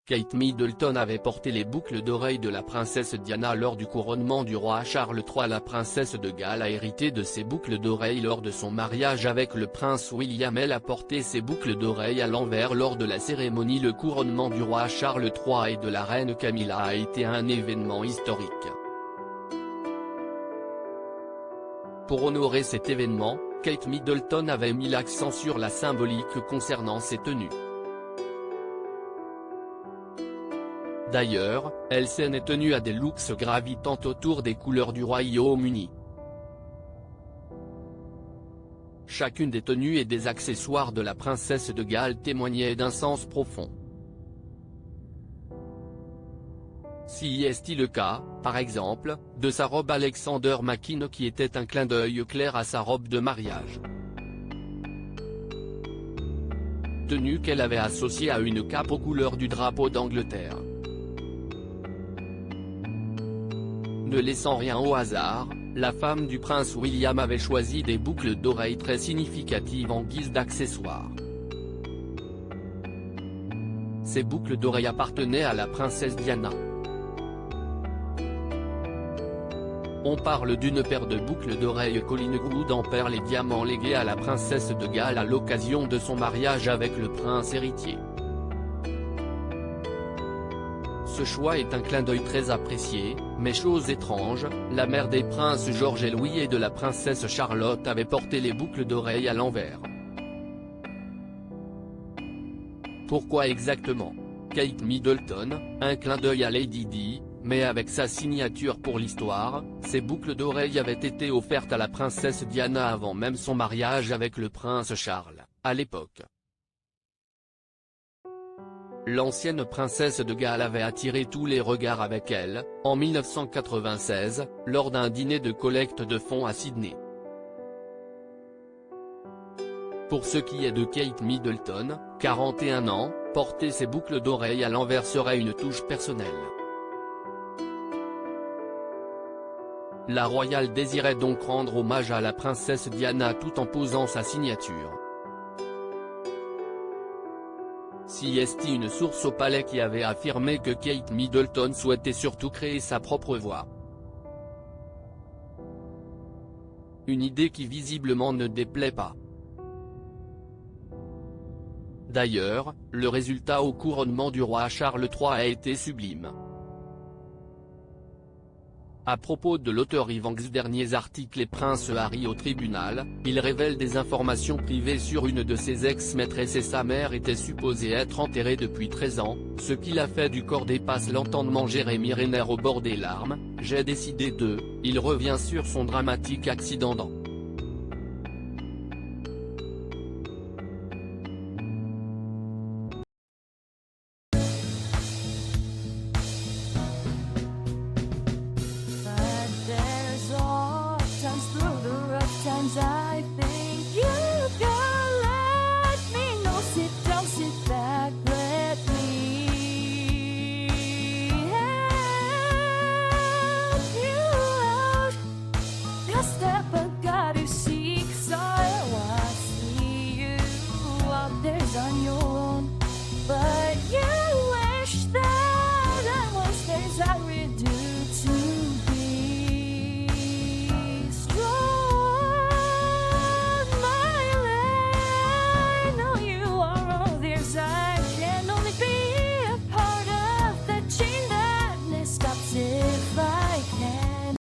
Kate Middleton avait porté les boucles d'oreilles de la princesse Diana lors du couronnement du roi Charles III. La princesse de Galles a hérité de ses boucles d'oreilles lors de son mariage avec le prince William. Elle a porté ses boucles d'oreilles à l'envers lors de la cérémonie. Le couronnement du roi Charles III et de la reine Camilla a été un événement historique. Pour honorer cet événement, Kate Middleton avait mis l'accent sur la symbolique concernant ses tenues. D'ailleurs, elle s'en est tenue à des looks gravitant autour des couleurs du Royaume-Uni. Chacune des tenues et des accessoires de la princesse de Galles témoignait d'un sens profond. Si est-il le cas, par exemple, de sa robe Alexander McQueen qui était un clin d'œil clair à sa robe de mariage. Tenue qu'elle avait associée à une cape aux couleurs du drapeau d'Angleterre. Ne laissant rien au hasard, la femme du prince William avait choisi des boucles d'oreilles très significatives en guise d'accessoires. Ces boucles d'oreilles appartenaient à la princesse Diana. On parle d'une paire de boucles d'oreilles Collingwood en perles et diamants léguées à la princesse de Galles à l'occasion de son mariage avec le prince héritier. Ce choix est un clin d'œil très apprécié, mais chose étrange, la mère des princes George et Louis et de la princesse Charlotte avait porté les boucles d'oreilles à l'envers. Pourquoi exactement? Kate Middleton, un clin d'œil à Lady Di, mais avec sa signature pour l'histoire, ces boucles d'oreilles avaient été offertes à la princesse Diana avant même son mariage avec le prince Charles, à l'époque. L'ancienne princesse de Galles avait attiré tous les regards avec elle, en 1996, lors d'un dîner de collecte de fonds à Sydney. Pour ce qui est de Kate Middleton, 41 ans, porter ses boucles d'oreilles à l'envers serait une touche personnelle. La royale désirait donc rendre hommage à la princesse Diana tout en posant sa signature. Si est une source au palais qui avait affirmé que Kate Middleton souhaitait surtout créer sa propre voix. Une idée qui visiblement ne déplaît pas. D'ailleurs, le résultat au couronnement du roi Charles III a été sublime. À propos de l'auteur Ivanx derniers articles et Prince Harry au tribunal, il révèle des informations privées sur une de ses ex-maîtresses et sa mère était supposée être enterrée depuis 13 ans, ce qui l'a fait du corps dépasse l'entendement. Jérémy Renner au bord des larmes, j'ai décidé de, il revient sur son dramatique accident dans But there's all times through the rough times I think